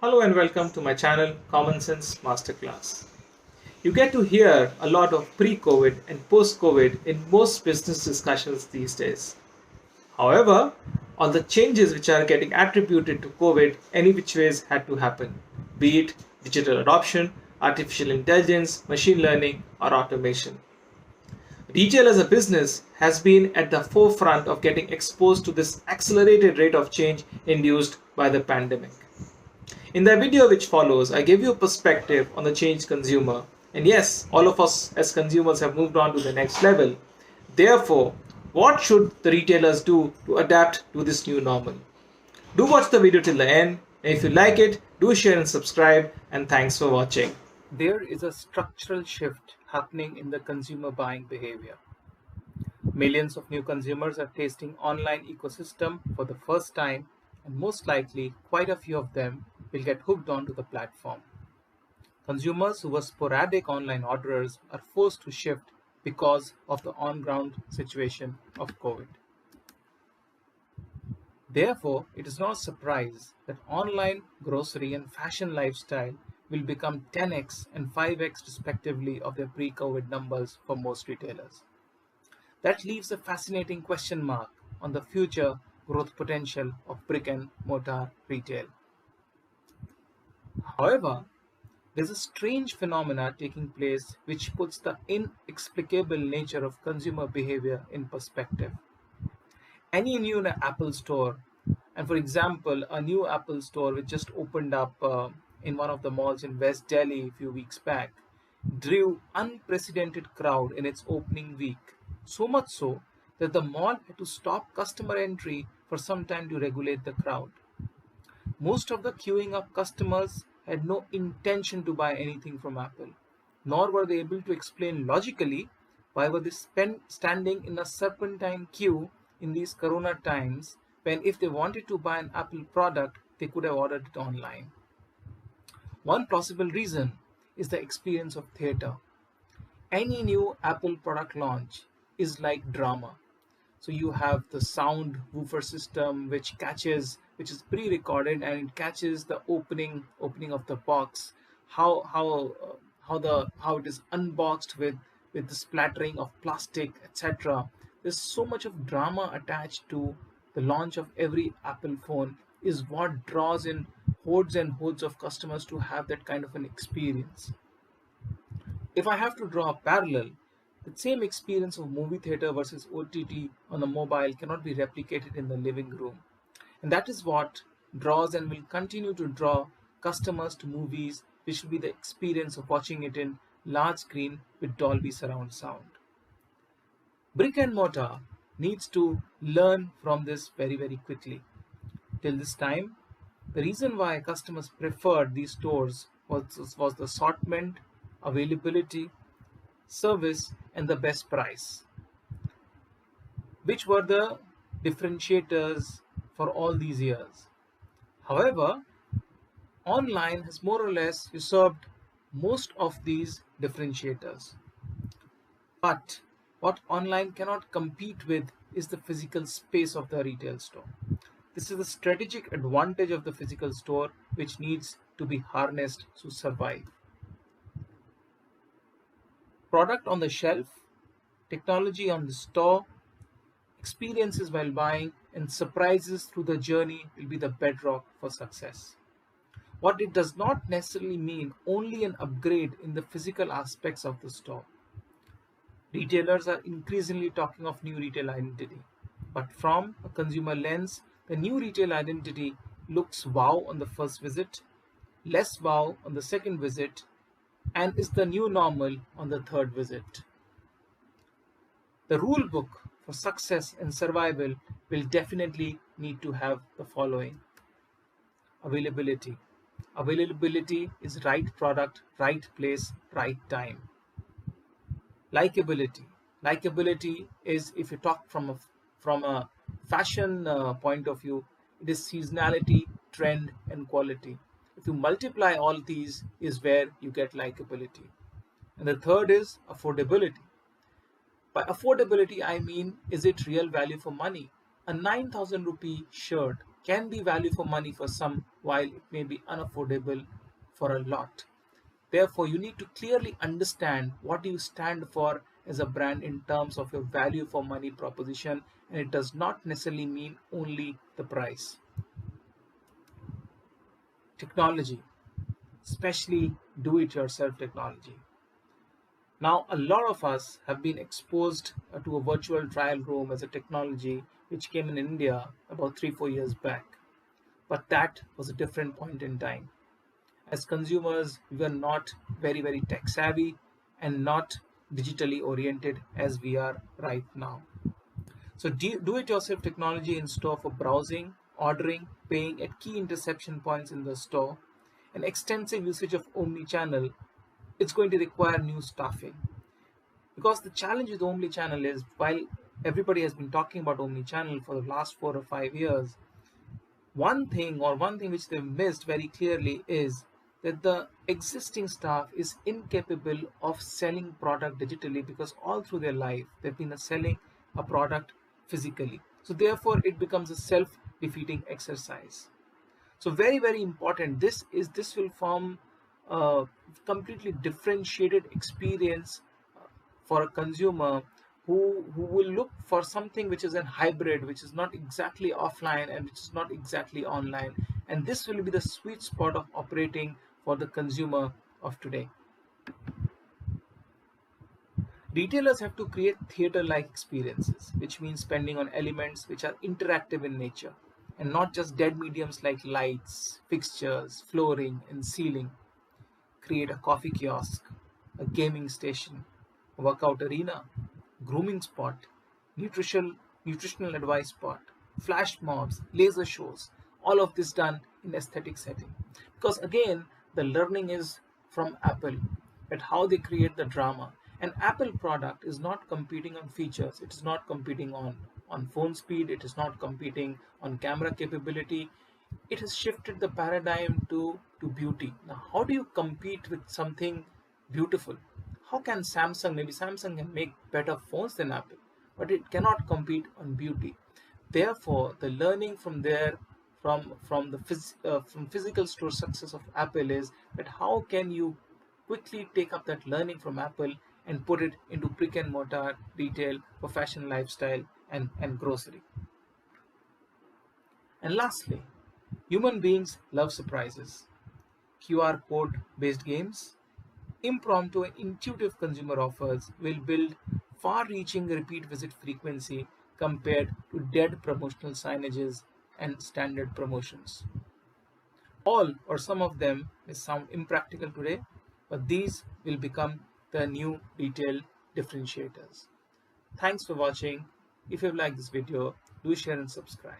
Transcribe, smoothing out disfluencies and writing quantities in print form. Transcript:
Hello and welcome to my channel Common Sense Masterclass. You get to hear a lot of pre-COVID and post-COVID in most business discussions these days. However, all the changes which are getting attributed to COVID any which ways had to happen, be it digital adoption, artificial intelligence, machine learning, or automation. Retail as a business has been at the forefront of getting exposed to this accelerated rate of change induced by the pandemic. In the video which follows, I give you a perspective on the changed consumer. And yes, all of us as consumers have moved on to the next level. Therefore, what should the retailers do to adapt to this new normal? Do watch the video till the end. And if you like it, do share and subscribe. And thanks for watching. There is a structural shift happening in the consumer buying behavior. Millions of new consumers are tasting online ecosystem for the first time, and most likely quite a few of them will get hooked onto the platform. Consumers who were sporadic online orderers are forced to shift because of the on-ground situation of COVID. Therefore, it is not a surprise that online grocery and fashion lifestyle will become 10x and 5x respectively of their pre-COVID numbers for most retailers. That leaves a fascinating question mark on the future growth potential of brick and mortar retail. However, there's a strange phenomena taking place which puts the inexplicable nature of consumer behavior in perspective. Any new Apple store, and for example, a new Apple store which just opened up in one of the malls in West Delhi a few weeks back, drew unprecedented crowd in its opening week. So much so that the mall had to stop customer entry for some time to regulate the crowd. Most of the queuing up customers had no intention to buy anything from Apple, nor were they able to explain logically why were they standing in a serpentine queue in these corona times when if they wanted to buy an Apple product, they could have ordered it online. One possible reason is the experience of theater. Any new Apple product launch is like drama. So you have the sound woofer system which is pre-recorded, and it catches the opening of the box, how it is unboxed with the splattering of plastic, etc. There's so much of drama attached to the launch of every Apple phone is what draws in hordes and hordes of customers to have that kind of an experience. If I have to draw a parallel, the same experience of movie theater versus OTT on the mobile cannot be replicated in the living room. And that is what draws and will continue to draw customers to movies, which will be the experience of watching it in large screen with Dolby surround sound. Brick and mortar needs to learn from this very, very quickly. Till this time, the reason why customers preferred these stores was the assortment, availability, service, and the best price, which were the differentiators for all these years. However, online has more or less usurped most of these differentiators. But what online cannot compete with is the physical space of the retail store. This is the strategic advantage of the physical store which needs to be harnessed to survive. Product on the shelf, technology on the store, experiences while buying, and surprises through the journey will be the bedrock for success. What it does not necessarily mean only an upgrade in the physical aspects of the store. Retailers are increasingly talking of new retail identity, but from a consumer lens, the new retail identity looks wow on the first visit, less wow on the second visit, and is the new normal on the third visit. The rule book for success and survival will definitely need to have the following. Availability. Availability is right product, right place, right time. Likability. Likability is, if you talk from a fashion point of view, it is seasonality, trend, and quality. If you multiply all these is where you get likability. And the third is affordability. By affordability, I mean, is it real value for money? A 9,000 rupee shirt can be value for money for some, while it may be unaffordable for a lot. Therefore, you need to clearly understand what you stand for as a brand in terms of your value for money proposition, and it does not necessarily mean only the price. Technology, especially do it yourself technology. Now, a lot of us have been exposed to a virtual trial room as a technology which came in India about 3 4 years back. But that was a different point in time. As consumers, we were not very tech savvy and not digitally oriented as we are right now. So do it yourself technology in store for browsing, ordering, paying at key intersection points in the store, and extensive usage of omni-channel, it's going to require new staffing. Because the challenge with omni-channel is, while everybody has been talking about omni-channel for the last 4 or 5 years, one thing which they've missed very clearly is that the existing staff is incapable of selling product digitally, because all through their life they've been selling a product physically. So therefore it becomes a self-defeating exercise. So very important, this will form a completely differentiated experience for a consumer who will look for something which is a hybrid, which is not exactly offline and which is not exactly online, and this will be the sweet spot of operating for the consumer of today. Retailers have to create theater-like experiences, which means spending on elements which are interactive in nature and not just dead mediums like lights, fixtures, flooring, and ceiling. Create a coffee kiosk, a gaming station, a workout arena, grooming spot, nutritional advice spot, flash mobs, laser shows, all of this done in aesthetic setting. Because again, the learning is from Apple at how they create the drama. An Apple product is not competing on features, it is not competing on phone speed, it is not competing on camera capability. It has shifted the paradigm to beauty. Now, how do you compete with something beautiful? How can maybe Samsung can make better phones than Apple, but it cannot compete on beauty. Therefore, the learning from there, from physical store success of Apple is that how can you quickly take up that learning from Apple and put it into brick and mortar retail for fashion, lifestyle, and grocery. And lastly, human beings love surprises. QR code based games, impromptu and intuitive consumer offers will build far reaching repeat visit frequency compared to dead promotional signages and standard promotions. All or some of them may sound impractical today, but these will become the new retail differentiators. Thanks for watching. If you have liked this video, do share and subscribe.